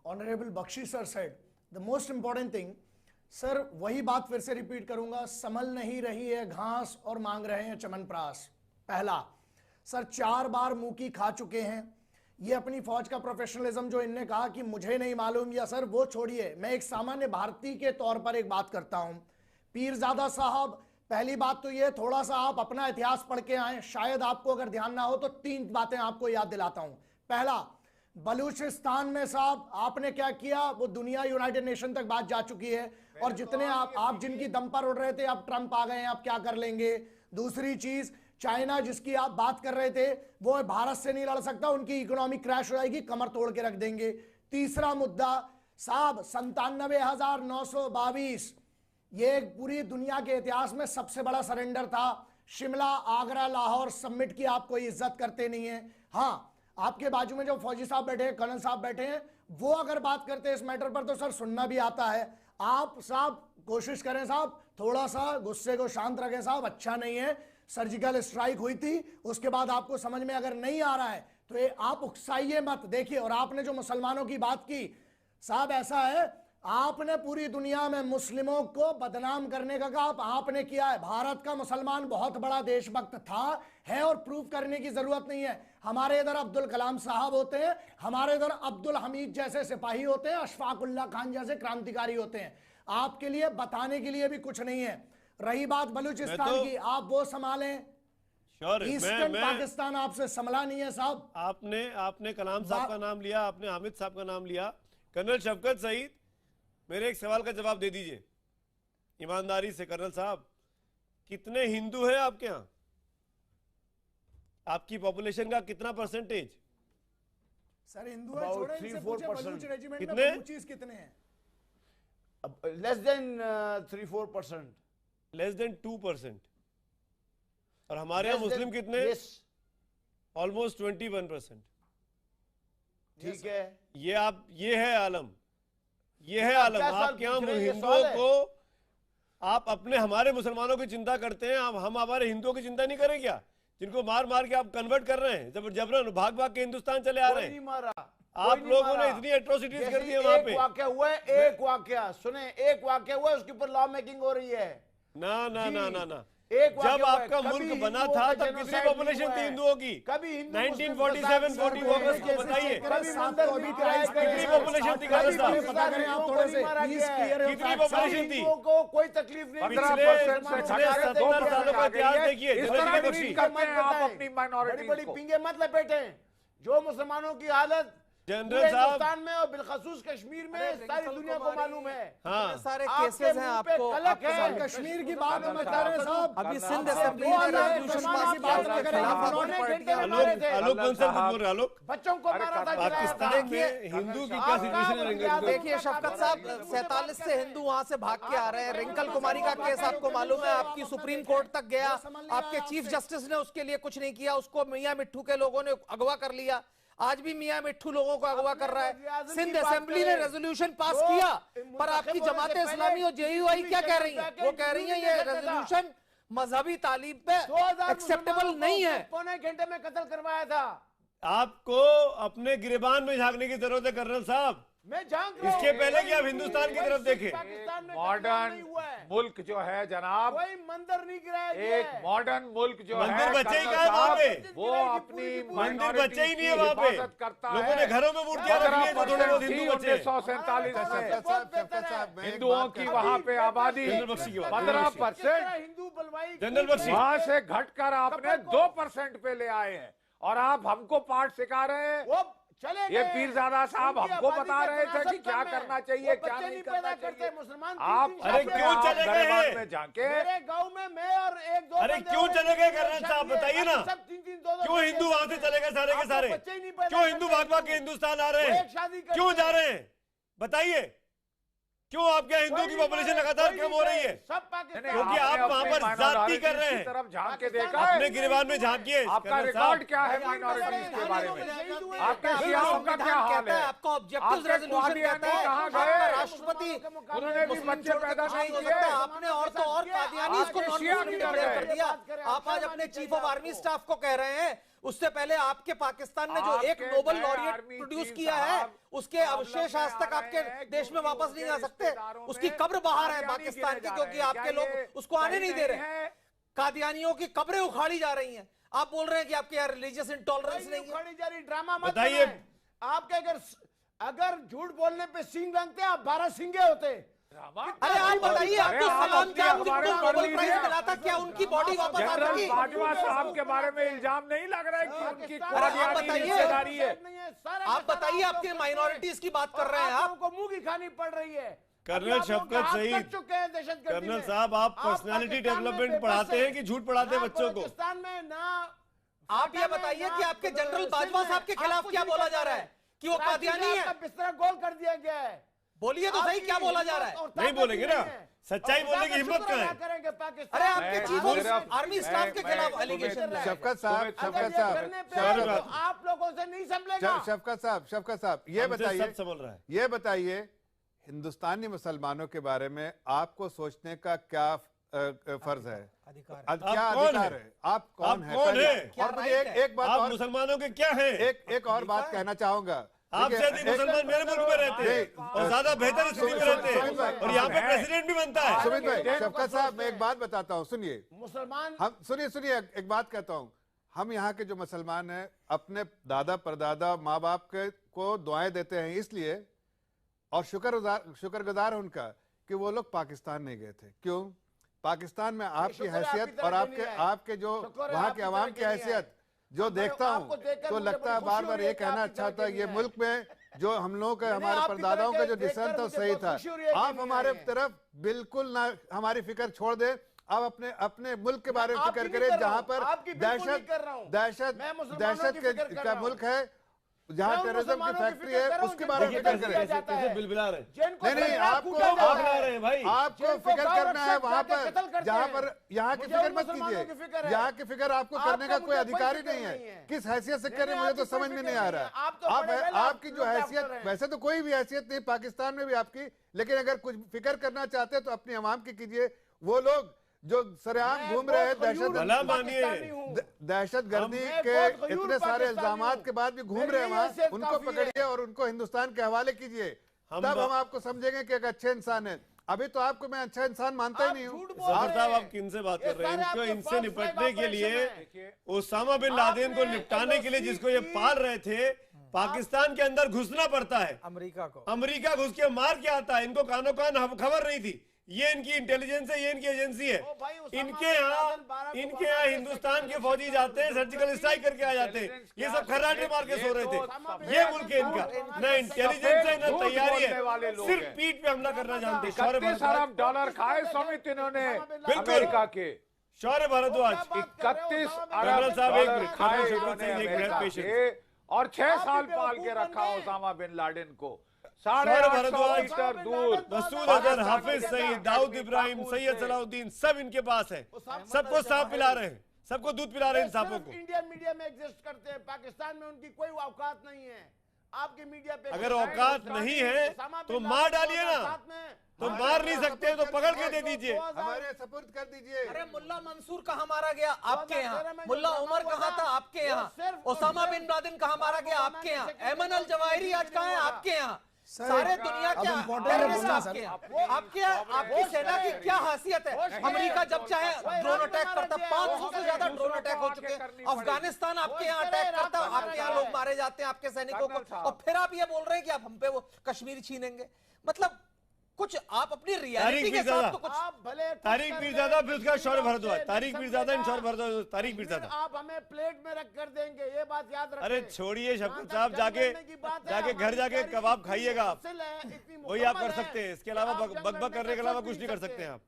Honourable Bakshi sir said, the most important thing, sir वही बात फिर से रिपीट करूंगा, संभल नहीं रही है घास और मांग रहे हैं चमनप्रास। पहला, सर 4 बार मुंह की खा चुके हैं। ये अपनी फौज का प्रोफेशनलिज्म जो इनने कहा कि मुझे नहीं मालूम, या सर वो छोड़िए, मैं एक सामान्य भारतीय के तौर पर एक बात करता हूं। पीरजादा साहब, पहली बात तो ये, थोड़ा सा आप अपना इतिहास पढ़ के आए, शायद आपको अगर ध्यान ना हो तो 3 बातें आपको याद दिलाता हूं। पहला, बलूचिस्तान में साहब आपने क्या किया, वो दुनिया यूनाइटेड नेशन तक बात जा चुकी है, और जितने आप जिनकी दम पर उड़ रहे थे, अब ट्रंप आ गए हैं, आप क्या कर लेंगे। दूसरी चीज, चाइना जिसकी आप बात कर रहे थे, वो भारत से नहीं लड़ सकता, उनकी इकोनॉमी क्रैश हो जाएगी, कमर तोड़ के रख देंगे। तीसरा मुद्दा साहब, 97,922, ये पूरी दुनिया के इतिहास में सबसे बड़ा सरेंडर था। शिमला, आगरा, लाहौर सबमिट की, आप कोई इज्जत करते नहीं है। हाँ, आपके बाजू में जो फौजी साहब बैठे हैं, कर्नल साहब बैठे हैं, वो अगर बात करते हैं इस मैटर पर तो सर सुनना भी आता है। आप साहब कोशिश करें साहब, थोड़ा सा गुस्से को शांत रखें साहब, अच्छा नहीं है। सर्जिकल स्ट्राइक हुई थी, उसके बाद आपको समझ में अगर नहीं आ रहा है तो ये आप उकसाइए मत। देखिए, और आपने जो मुसलमानों की बात की साहब, ऐसा है आपने पूरी दुनिया में मुस्लिमों को बदनाम करने का काम आपने किया है। भारत का मुसलमान बहुत बड़ा देशभक्त था, है, और प्रूव करने की जरूरत नहीं है। हमारे इधर अब्दुल कलाम साहब होते हैं, हमारे इधर अब्दुल हमीद जैसे सिपाही होते हैं, अशफाकुल्ला खान जैसे क्रांतिकारी होते हैं। आपके लिए बताने के लिए भी कुछ नहीं है। रही बात बलूचिस्तान की, आप वो संभालें, ईस्टर्न पाकिस्तान आपसे संभला नहीं है साहब। आपने कलाम साहब का नाम लिया, आपने हामिद साहब का नाम लिया। कर्नल शफकत सईद, मेरे एक सवाल का जवाब दे दीजिए ईमानदारी से। कर्नल साहब, कितने हिंदू हैं आपके यहाँ? आपकी पॉपुलेशन का कितना परसेंटेज? सर हिंदू है, छोड़े, इनसे पूछे बलूच रेजिमेंट में बलूचीज कितने हैं? Less than 3-4%, less than 2%। और हमारे यहाँ मुस्लिम कितने? ऑलमोस्ट 21%। ठीक है, ये है आलम, ये है आलम। आपके यहाँ हिंदुओं को आप अपने हमारे मुसलमानों की चिंता करते हैं, हम हमारे हिंदुओं की चिंता नहीं करें क्या? जिनको मार मार के आप कन्वर्ट कर रहे हैं, जबरन भाग भाग के हिंदुस्तान चले आ रहे हैं। आप लोगों ने इतनी एट्रोसिटीज कर दी है वहां पे। एक वाकया हुआ है, एक वाकया सुने, एक वाकया हुआ है, उसके ऊपर लॉ मेकिंग हो रही है। ना ना ना ना ना, जब आपका मुल्क बना था तब कितनी पॉपुलेशन थी हिंदुओं की? कभी 1947 40 अगस्त को बताइए कितनी पॉपुलेशन थी? कितनी पॉपुलेशन थी? कोई तकलीफ नहीं। पिछले 70 सालों का इतिहास देखिए। आप अपनी माइनॉरिटी बड़ी पिंगे मत लपेटें। जो मुसलमानों की हालत जनरल साहब में और बिलखसूस कश्मीर में सारी दुनिया को मालूम है। हाँ, सारे केसेस हैं आपको। कश्मीर की बात में बता रहे हैं साहब, अभी सिंध असेंबली में रेजोल्यूशन पास किया आलोक बंसल कुछ बोल रहे हैं। आलोक, बच्चों को मारा था पाकिस्तान में हिंदू की क्या सिचुएशन है? देखिए शफकत साहब, 47 से हिंदू वहां से भाग के आ रहे हैं। रिंकल कुमारी का केस आपको मालूम है, आपकी सुप्रीम कोर्ट तक गया, आपके चीफ जस्टिस ने उसके लिए कुछ नहीं किया, उसको मियां मिट्ठू के लोगों ने अगवा कर लिया। आज भी मियां मिट्ठू लोगों को अगवा कर रहा है। सिंध असेंबली ने रेजोल्यूशन पास किया, पर आपकी जमात इस्लामी और जेयूआई क्या कह रही है? वो कह रही है ये रेजोल्यूशन मजहबी तालीम पे एक्सेप्टेबल नहीं है। पौने घंटे में कत्ल करवाया था। आपको अपने गिरबान में झांकने की जरूरत है कर्नल साहब। मैं झांक रहा हूं। इसके पहले कि आप हिंदुस्तान की तरफ देखें। मॉडर्न मुल्क जो है जनाब, कोई मंदिर नहीं गिराया, एक मॉडर्न मुल्क जो है, मंदिर बच्चे ही कहा वहाँ पे, वो अपनी मंदिर बच्चे ही नहीं है वहाँ पे। लोगों ने घरों में मूर्तियां रख ली है, जो थोड़े बहुत हिंदू बच्चे। 1947 में हिंदुओं की वहाँ पे आबादी 15%, हिंदू बलवाई जनरल बख्शी वहाँ से घटकर आपने 2% पे ले आए हैं, और आप हमको पाठ सिखा रहे हैं। ये पीरजादा साहब हमको बता रहे थे कि क्या करना चाहिए, क्या नहीं करना चाहिए। मुसलमान आप अरे क्यों चले गए में जाके? मेरे गांव में मैं और एक दो, अरे क्यों चले गए कर्नल साहब, बताइए ना। क्यों हिंदू वहां से चले गए सारे के सारे? क्यों हिंदू भाग भाग के हिंदुस्तान आ रहे हैं? क्यों जा रहे हैं बताइए? क्यों आपके हिंदू की पॉपुलेशन लगातार कम हो रही है? क्योंकि आप वहां पर जाति कर रहे हैं। तरफ झांक के देखा अपने गिरबान में झांकिए। आपका रिकॉर्ड क्या है माइनॉरिटीज के बारे में? आपके सियासत का क्या हाल है? आपका ऑब्जेक्टिव रेजोल्यूशन कहता है, कहां आपका गए? राष्ट्रपति उन्होंने भी बच्चे पैदा नहीं किए। आपने और तो और कादियानी इसको नॉन मुस्लिम डिक्लेयर कर दिया। आप आज अपने चीफ ऑफ आर्मी स्टाफ को कह रहे हैं उससे पहले आपके पाकिस्तान ने जो एक नोबेल लॉरिएट प्रोड्यूस किया है उसके अवशेष आज तक आपके देश में वापस नहीं आ सकते। उसकी कब्र बाहर है पाकिस्तान की, क्योंकि आपके लोग उसको आने नहीं दे रहे। कादियानियों की कब्रें उखाड़ी जा रही हैं। आप बोल रहे हैं कि आपके यहाँ रिलीजियस इंटॉलरेंस नहीं है। उखाड़ी जा रही, ड्रामा मत बताइए। आपके अगर झूठ बोलने पे सींग रंगते आप 12 सिंगे होते। अरे आप बताइए, आपको सलाम क्या नोबेल प्राइज मिला था, क्या उनकी बॉडी वापस आ जनरल सकी? बाजवा साहब के बारे में इल्जाम नहीं लग रहा है कि उनकी आप बताइए, हिस्सेदारी है। आप बताइए, आपके माइनॉरिटीज की बात कर रहे हैं आप। को मुंह की खानी पड़ रही है। कर्नल शफकत सईद, कर्नल साहब, आप पर्सनालिटी डेवलपमेंट पढ़ाते हैं कि झूठ पढ़ाते हैं बच्चों को? पाकिस्तान में ना आप ये बताइए कि आपके जनरल बाजवा साहब के खिलाफ क्या बोला जा रहा है कि वो कादियानी है? बिस्तरा गोल कर दिया गया है। बोलिए तो सही, क्या बोला जा रहा है? नहीं बोलेंगे ना, सच्चाई बोलने की हिम्मत कहाँ है? करेंगे पाकिस्तान। अरे आपके चीफ ऑफ आर्मी स्टाफ के खिलाफ एलिगेशन है। शफकत साहब, आप लोगों से नहीं संभलेगा। शफकत साहब, ये हमसे बताइए, सब संभल रहा है। ये बताइए, हिंदुस्तानी मुसलमानों के बारे में आपको सोचने का क्या फर्ज है? क्या अधिकार है? आप कौन है? और मुझे एक बात आप और, मुसलमानों के क्या है? एक और बात कहना चाहूंगा। आपसे अधिक मुसलमान मेरे मुल्क में रहते हैं और ज्यादा बेहतर स्थिति में रहते हैं, और यहाँ पे प्रेसिडेंट भी बनता है। सुमित भाई, शफकत साहब, मैं एक बात बताता हूँ, सुनिए। मुसलमान, हम सुनिए, एक बात कहता हूँ। हम यहाँ के जो मुसलमान हैं अपने दादा परदादा माँ बाप के को दुआएं देते हैं इसलिए, और शुक्रगुजार उनका कि वो लोग पाकिस्तान नहीं गए थे। क्यों? पाकिस्तान में आपकी हैसियत और आपके जो वहाँ के अवाम की हैसियत जो देखता हूँ तो लगता है बार बार ये कहना अच्छा था, ये मुल्क में जो हम लोगों का, हमारे परदादाओं का जो डिसीजन था सही था। आप हमारे तरफ बिल्कुल ना हमारी फिक्र छोड़ दे। आप अपने मुल्क के बारे में फिक्र करें, जहाँ पर दहशत का मुल्क है, जहाँ टेररिज्म की फैक्ट्री है, उसके बारे में फिक्र करें। कैसे बिलबिला रहे? नहीं, आपको फिक्र करना है वहाँ पर, जहाँ पर यहाँ की फिक्र मत कीजिए। यहाँ की फिक्र आपको करने का कोई अधिकार ही नहीं है। किस हैसियत से करें मुझे तो समझ में नहीं आ रहा। आपकी जो हैसियत, वैसे तो कोई भी हैसियत नहीं पाकिस्तान में भी आपकी, लेकिन अगर कुछ फिक्र करना चाहते हैं तो अपनी अवाम की कीजिए। वो लोग जो सरेआम घूम रहे हैं दहशत गर्दी के इतने सारे इल्जामात के बाद भी घूम रहे हैं वहाँ, उनको पकड़िए और उनको हिंदुस्तान के हवाले कीजिए, तब हम आपको समझेंगे कि एक अच्छे इंसान है। अभी तो आपको मैं अच्छा इंसान मानता ही नहीं हूँ। साहब, आप किनसे बात कर रहे हैं? इनको, इनसे निपटने के लिए, ओसामा बिन लादेन को निपटाने के लिए जिसको ये पाल रहे थे, पाकिस्तान के अंदर घुसना पड़ता है। अमेरिका घुस के मार के आता है। इनको कानो कान खबर नहीं थी। ये इनकी इंटेलिजेंस है, ये इनकी एजेंसी है। इनके यहाँ हिंदुस्तान के फौजी जाते हैं, सर्जिकल स्ट्राइक करके आ जाते हैं। ये सब खर्राटे मार के सो रहे थे। ये मुल्क है इनका, न इंटेलिजेंस है न तैयारी है, सिर्फ पीठ पे हमला करना जानते हैं। $31 अरब खाए समित इन्होंने अमेरिका के। शौर्य भारद्वाज 31 अरब साहब, एक मिनट खाए और 6 साल पाल के रखा ओसामा बिन लादेन को। भारद्वाज दूर, मसूद अजहर, हाफिज सईद, दाऊद इब्राहिम, सैयद सलाउद्दीन, सब इनके पास है। सबको सांप पिला रहे हैं, सबको दूध पिला रहे हैं इन सांपों को। इंडियन मीडिया में एग्जिस्ट करते हैं, पाकिस्तान में उनकी कोई औकात नहीं है। आपकी मीडिया पे अगर औकात नहीं है तो मार डालिए ना, तो मार नहीं सकते तो पकड़ के दे दीजिए, हमारे सपुर्द कर दीजिए। अरे मुल्ला मंसूर कहाँ मारा गया? आपके यहाँ। मुल्ला उमर कहाँ था? आपके यहाँ। ओसामा बिन लादेन कहाँ मारा गया? आपके यहाँ। ऐमन अल जवाहिरी आज कहाँ है? आपके यहाँ। सारे दुनिया के आपकी सेना की क्या हैसियत है? अमेरिका जब चाहे ड्रोन अटैक करता, 500 से ज्यादा ड्रोन अटैक हो चुके हैं। अफगानिस्तान आपके यहाँ अटैक करता, आपके यहाँ लोग मारे जाते हैं, आपके सैनिकों को, और फिर आप ये बोल रहे हैं कि आप हम पे वो कश्मीर छीनेंगे। मतलब कुछ आप अपनी रियलिटी के साथ तो कुछ। तारिक पीरजादा, फिर उसका शौर्य भारद्वाज, तारिक पीरजादा, शौर्य भारद्वाज, तारिक पीरजादा। आप हमें प्लेट में रख कर देंगे, ये बात याद रखें। अरे छोड़िए शफकत साहब, जाके घर जाके कबाब खाइएगा आप, वही आप कर सकते हैं। इसके अलावा बकबक करने के अलावा कुछ नहीं कर सकते हैं आप।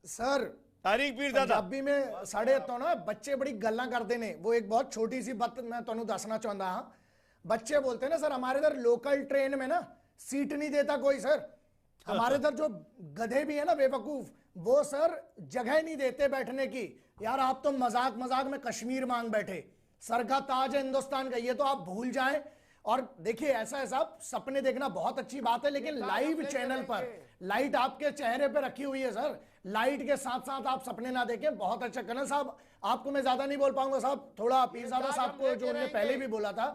सर तारिक पीरजादा पंजाबी में साढ़े तो ना बच्चे बड़ी गल्ला करते ने। वो एक बहुत छोटी सी बात मैं तुहानू दसना चाहता हाँ। बच्चे बोलते हैं ना सर, हमारे इधर लोकल ट्रेन में ना सीट नहीं देता कोई सर। हमारे इधर जो गधे भी है ना बेवकूफ, वो सर जगह नहीं देते बैठने की। यार आप तो मजाक मजाक में कश्मीर मांग बैठे। सर का ताज है हिंदुस्तान का, ये तो आप भूल जाएं। और देखिए ऐसा सपने देखना बहुत अच्छी बात है, लेकिन लाइव चैनल पर लाइट आपके चेहरे पे रखी हुई है सर। लाइट के साथ साथ आप सपने ना देखें। बहुत अच्छा कर्नल साहब, आपको मैं ज्यादा नहीं बोल पाऊंगा साहब, थोड़ा पीरजादा साहब को जो उन्होंने पहले भी बोला था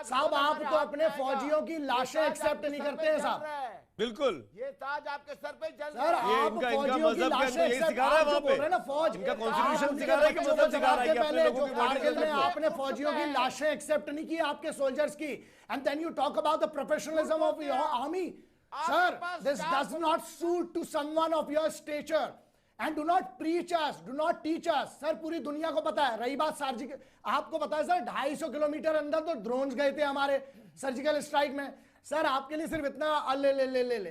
साहब, आप तो अपने फौजियों की लाशें एक्सेप्ट नहीं करते हैं साहब। बिल्कुल, ये ताज आपके सर पे चल सर, रहा है। आप इनका फौजियों की मजहब के लाशें अंदर यही सिखा रहा है वहां पे ना फौज, इनका कॉन्स्टिट्यूशन उनके सिखा रहा है कि बच्चों मजहब को सिखा रहा है कि जवाब अपने के लोगों पहले की जो बॉडी कारगिल में डेवलप आपने फौजियों की लाशें एक्सेप्ट नहीं की आपके सोल्जर्स की, and then you talk about the professionalism of your army. Sir, this does not suit to someone of your stature and do not preach us, do not teach us. Sir, पूरी दुनिया को पता है। रही बात surgical, आपको पता है सर 250 किलोमीटर अंदर तो ड्रोन्स गए थे हमारे सर्जिकल स्ट्राइक में। सर, आपके लिए सिर्फ इतना ले ले ले ले ले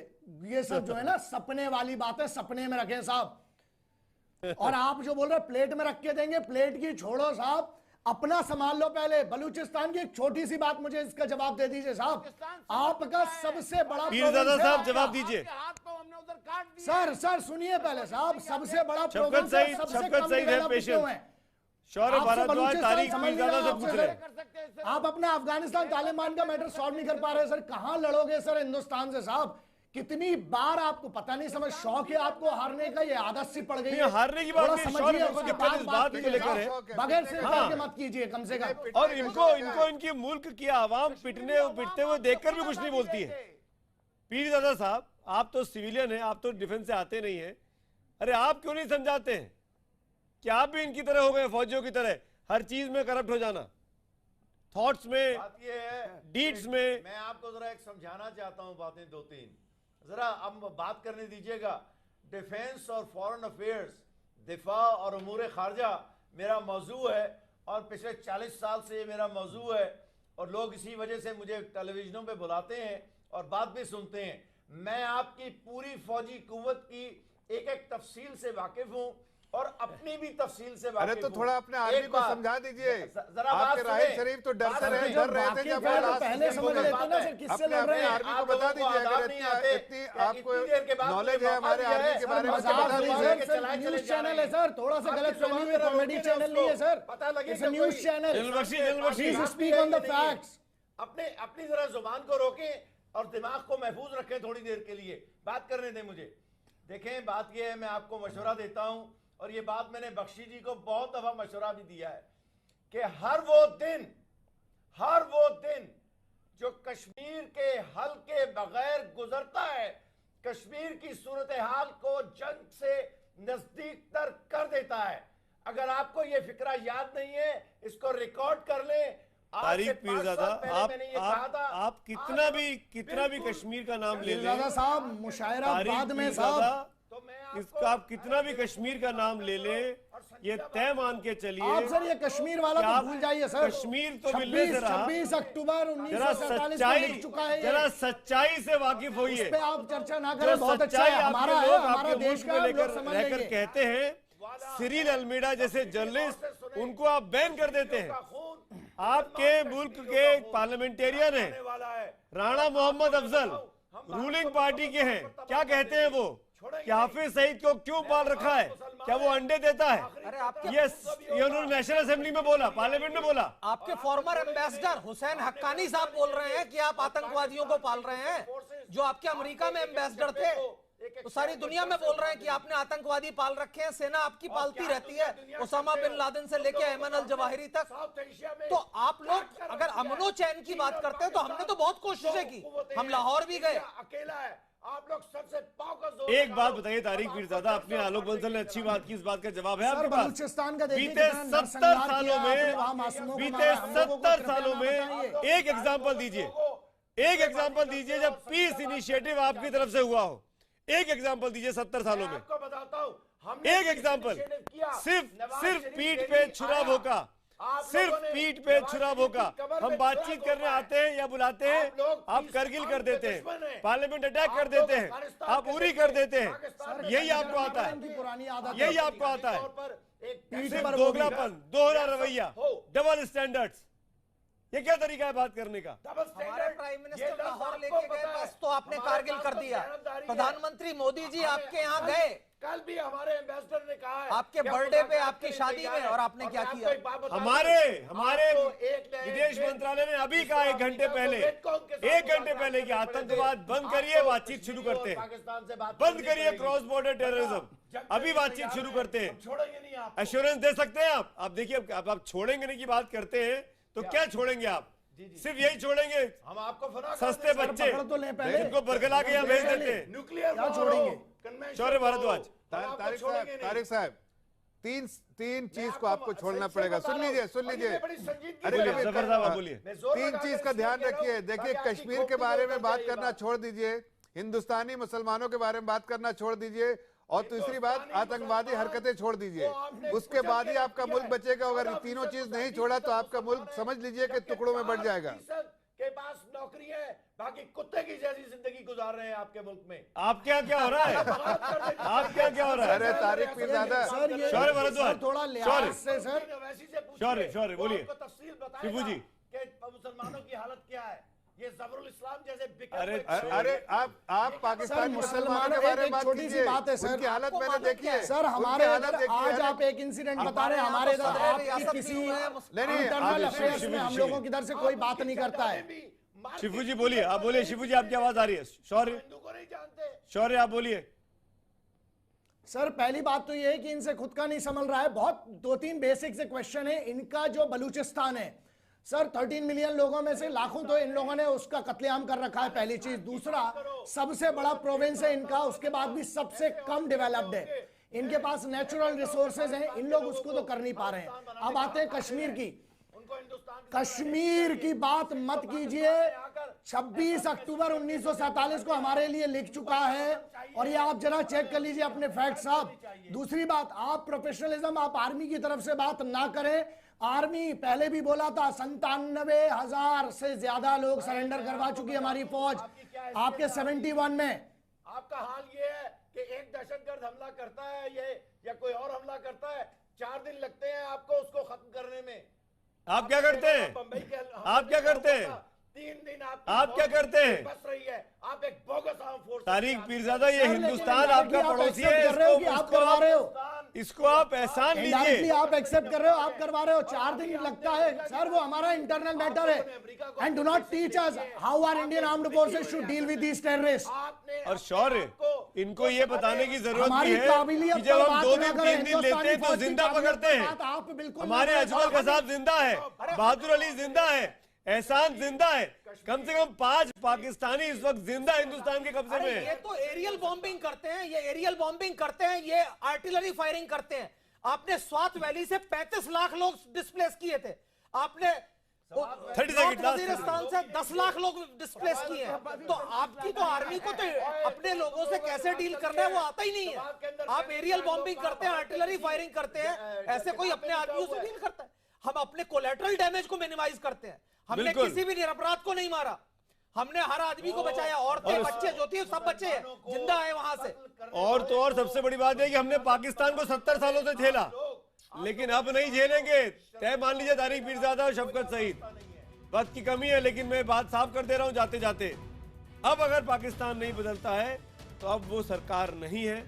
ये सब जो है ना सपने वाली बातें सपने में रखें साहब। और आप जो बोल रहे हैं प्लेट में रख के देंगे, प्लेट की छोड़ो साहब, अपना संभाल लो पहले। बलूचिस्तान की एक छोटी सी बात मुझे इसका जवाब दे दीजिए साहब। आपका सबसे बड़ा पीरजादा साहब जवाब दीजिए। हाथ को हमने उधर काट दिया। सर सुनिए पहले साहब, सबसे बड़ा शफकत सईद, शफकत सईद है पेशेंट। शौर्य भारद्वाज तारिक पीरजादा से पूछ रहे हैं। आप अपना अफगानिस्तान तालिबान का मैटर सॉल्व नहीं कर पा रहे सर, कहां लड़ोगे सर हिंदुस्तान से साहब? कितनी बार आपको पता नहीं समझ, शौक है आपको हारने का, ये आदत सी पड़ गई है। हारने की बात थोड़ा नहीं, समझिए, शौर्य को उसके दिक्कत बाद इस बात बात को कीजिए लेकर है। साहब। बगैर सिर करके मत कीजिए कम से कम। और इनको इनकी मुल्क की आवाम पिटते हुए देखकर भी कुछ नहीं बोलती है। पीरजादा साहब, आप तो सिविलियन हैं, आप तो डिफेंस से आते नहीं हैं, अरे आप क्यों नहीं समझाते हैं कि आप भी इनकी तरह हो गए, फौजियों की तरह हर चीज में करप्ट हो जाना, थॉट्स में, बात ये है, डीड्स में। मैं आपको जरा एक समझाना चाहता हूं बातें दो तीन, जरा अब बात करने दीजिएगा। डिफेंस और फॉरेन अफेयर्स, दिफा और उमूर खारजा मेरा मौजू है और पिछले 40 साल से ये मेरा मौजू है और लोग इसी वजह से मुझे टेलीविजनों पे बुलाते हैं और बात भी सुनते हैं। मैं आपकी पूरी फौजी कुव्वत की एक एक तफसील से वाकिफ हूं और अपनी भी तफसील से वाकिफ अरे तो हूं। थोड़ा अपने आर्मी एक को बात, समझा दीजिए। जरा आपके बात राहिल सुनिए। शरीफ तो डर बात रहे सुनिए। डर रहे थे जब वो लास्ट पहले सीजन समझ को लेते ना सर, किससे अपने लड़ रहे अपने हैं। आर्मी को बता दीजिए, अगर इतनी आपको नॉलेज है हमारे आर्मी के बारे में तो बता दीजिए। न्यूज चैनल है सर, थोड़ा सा गलत फहमी हुई, कॉमेडी चैनल नहीं है सर, पता लगे it's a news channel. Please speak on the facts. अपनी जरा जुबान को रोकें और दिमाग को महफूज रखें थोड़ी देर के लिए, बात करने दें मुझे। देखें, बात यह है, मैं आपको मशवरा देता हूं और ये बात मैंने बख्शी जी को बहुत दफा मशवरा भी दिया है कि हर वो दिन जो कश्मीर के हल के बगैर गुजरता है, कश्मीर की सूरत हाल को जंग से नजदीक तर कर देता है। अगर आपको ये फिक्रा याद नहीं है, इसको रिकॉर्ड कर लें। तारिक पीरजादा, आप कितना भी कश्मीर का नाम ले लें साहब, मुशायरा बाद में साहब, इसका आप कितना भी कश्मीर का नाम ले लें, ये तय मान के चलिए आप सर ये कश्मीर वाला तो भूल जाइए सर। कश्मीर तो मिलने से रहा। 26 अक्टूबर 1947 को लिख चुका है, जरा सच्चाई से वाकिफ होइए। उस पे आप चर्चा ना करें, बहुत अच्छा है, हमारा है, हमारा देश का लेकर रहकर कहते हैं। सिरिल अल्मीडा जैसे जर्नलिस्ट, उनको आप बैन कर देते हैं। आपके मुल्क के पार्लियामेंटेरियन हैं राणा मोहम्मद अफजल, रूलिंग पार्टी के हैं, क्या कहते हैं वो कि हाफिज सईद को क्यों पाल रखा है, क्या वो अंडे देता है? अरे आपके ये उन्होंने नेशनल असेंबली में बोला, पार्लियामेंट में बोला। आपके फॉर्मर एम्बेसडर हुसैन हक्कानी साहब बोल रहे हैं कि आप आतंकवादियों को पाल रहे हैं, जो आपके अमेरिका में एम्बेसडर थे तो सारी दुनिया में बोल रहे हैं कि आपने आतंकवादी पाल रखे हैं, सेना आपकी पालती रहती है, उसामा बिन लादेन से लेके अयमन अल जवाहिरी तक। तो आप लोग अगर अमनो चैन की बात करते हैं तो हमने तो बहुत कोशिशें की, हम लाहौर भी गए। अकेला है, आप लोग सबसे पाव का जोर। एक बात बताइए तारिक पीरजादा, अपने आलोक बंसल ने अच्छी बात की, इस बात का जवाब है आपके पास? बलूचिस्तान का देखिए, बीते कितना 70 नरसंहार सालों किया आपने, वहाँ में, मासूमों को बीते मारा, हम लोगों को 70 कृपया सालों ना में बताइए। एक एग्जाम्पल दीजिए, एक एग्जाम्पल दीजिए जब पीस इनिशिएटिव आपकी तरफ से हुआ हो। एक एग्जाम्पल दीजिए 70 सालों में, आपको बताता हूं, एक एग्जाम्पल। सिर्फ पीठ पे छुरा भोंका, सिर्फ पीठ पे छुरा भोंका। हम बातचीत करने आते हैं या बुलाते हैं, आप करगिल कर देते हैं, पार्लियामेंट अटैक कर देते हैं, आप उरी कर देते हैं। यही आपको आता है, पुरानी आदत यही आपको आता है। पीठ सिर्फ पर दोगलापन, दोहरा रवैया, डबल स्टैंडर्ड्स, ये क्या तरीका है बात करने का? हमारे प्राइम मिनिस्टर लाहौर लेके गए, बस तो आपने कारगिल कर दिया। प्रधानमंत्री मोदी जी आपके यहाँ गए, कल भी हमारे एम्बेसडर ने कहा है आपके कि बर्थडे पे, मुलाकात आपकी के लिए शादी तैयार में, है। और आपने क्या मैं किया? आपको एक बात बता दूं, हमारे आपको एक नए विदेश देश मंत्रालय ने अभी कहा 1 घंटे पहले, 1 घंटे पहले कि आतंकवाद बंद करिए, बातचीत शुरू करते हैं, पाकिस्तान से बात बंद करिए क्रॉस बॉर्डर टेररिज्म, अभी बातचीत शुरू करते हैं। छोड़ेंगे नहीं आप। एश्योरेंस दे सकते हैं आप देखिए, अब आप छोड़ेंगे नहीं की बात करते हैं तो क्या छोड़ेंगे आप? सिर्फ यही छोड़ेंगे, हम आपको फना सस्ते बच्चे पकड़ तो लें पहले। जिनको बरगला के यहाँ भेज देते हैं। न्यूक्लियर क्या छोड़ेंगे? शौर्य भारद्वाज, तारिक साहब, तीन चीज को आपको छोड़ना पड़ेगा। सुन लीजिए अरे बोलिए जफर साहब, आप बोलिए। 3 चीज का ध्यान रखिए। देखिए, कश्मीर के बारे में बात करना छोड़ दीजिए, हिंदुस्तानी मुसलमानों के बारे में बात करना छोड़ दीजिए, और तीसरी बात आतंकवादी हरकतें छोड़ दीजिए। उसके बाद ही आपका मुल्क बचेगा। अगर ये तीनों चीज नहीं छोड़ा तो आपका मुल्क समझ लीजिए कि टुकड़ों में बढ़ जाएगा। के पास नौकरी है, बाकी कुत्ते की जैसी जिंदगी गुजार रहे हैं आपके मुल्क में। आप क्या हो रहा है? आप क्या हो रहा है? अरे तारिक पीरजादा, शौर्य भारद्वाज, थोड़ा लिहाज से सर, शौर्य बोलिए। तफसील शिबू जी, कि मुसलमानों की हालत क्या है। ये जबरुल इस्लाम जैसे अरे आप पाकिस्तान मुसलमानों के बारे में बात छोटी सी कीजिए। बात है सर, उनकी हालत मैंने देखी है सर हमारे इधर आज आप एक इंसिडेंट बता रहे हैं, हमारे इधर आपकी किसी इंटरनल अफेयर्स में हम लोगों की इधर से कोई बात नहीं करता है। शिबू जी बोलिए, आप बोलिए शिबू जी, आपकी आवाज आ रही है। शौर्य आप बोलिए। सर पहली बात तो ये है कि इनसे खुद का नहीं संभल रहा है। बहुत 2-3 बेसिक से क्वेश्चन है। इनका जो बलूचिस्तान है सर, 13 मिलियन लोगों में से लाखों तो इन लोगों ने उसका कत्लेआम कर रखा है, पहली चीज। दूसरा, सबसे बड़ा प्रोविंस है इनका, उसके बाद भी सबसे कम डेवलप्ड है। इनके पास नेचुरल रिसोर्सेज हैं, इन लोग उसको तो कर नहीं पा रहे हैं। अब आते हैं कश्मीर की। कश्मीर की बात मत कीजिए। 26 अक्टूबर 1947 को हमारे लिए लिख चुका है, और ये आप जरा चेक कर लीजिए अपने फैक्ट साहब। दूसरी बात, आप प्रोफेशनलिज्म, आप आर्मी की तरफ से बात ना करें। आर्मी पहले भी बोला था 97,000 से ज्यादा लोग सरेंडर करवा चुकी है हमारी फौज। आपके 71 में आपका हाल ये है कि एक दहशतगर्द हमला करता है ये या कोई और हमला करता है, 4 दिन लगते हैं आपको उसको खत्म करने में। आप क्या करते हैं? आप क्या करते हैं? 3 दिन आप क्या करते हैं? बस रही है। आप एक bogus arm force. Tariq Pirzada, ये हिंदुस्तान आपका पड़ोसी है, आप करवा रहे हो, इसको आप एहसान लीजिए। आप एक्सेप्ट कर रहे हो, आप करवा रहे हो। 4 दिन लगता है सर, वो हमारा इंटरनल मैटर है। And do not teach us how our Indian armed forces should deal with these terrorist. और शौर्य, इनको ये बताने की जरूरत हमारी भी है काबिलियत कि जब पर हम बात 2 ना दिन करें, 3 दिन लेते हैं तो जिंदा पकड़ते हैं। आप बिल्कुल हमारे अजमल कसाब जिंदा है, बहादुर अली जिंदा है, एहसान जिंदा है, कम से कम 5 पाकिस्तानी इस वक्त जिंदा हिंदुस्तान के कब्जे में ये है। तो एरियल बॉम्बिंग करते हैं, ये एरियल बॉम्बिंग करते हैं, ये आर्टिलरी फायरिंग करते हैं। आपने स्वात वैली से 35 लाख लोग डिस्प्लेस किए थे। आपने 30 सेकंड वजीरिस्तान से 10 लाख लोग डिस्प्लेस किए हैं। तो आपकी तो आर्मी को तो अपने लोगों से कैसे डील करना है वो आता ही नहीं है। आप एरियल बॉम्बिंग करते हैं, आर्टिलरी फायरिंग करते हैं, ऐसे कोई अपने आदमियों से डील करता है? हम अपने कोलैटरल डैमेज को मिनिमाइज करते हैं। हमने किसी भी निरपराध को नहीं मारा, हमने हर आदमी को बचाया। औरतें, बच्चे जो थे सब बच्चे जिंदा है वहां से। और तो और सबसे बड़ी बात है कि हमने पाकिस्तान को 70 सालों से झेला, लेकिन अब नहीं झेलेंगे। तय मान लीजिए तारिक पीरजादा और शफकत सईद। वक्त की कमी है, लेकिन मैं बात साफ कर दे रहा हूं जाते जाते। अब अगर पाकिस्तान नहीं बदलता है तो अब वो सरकार नहीं है।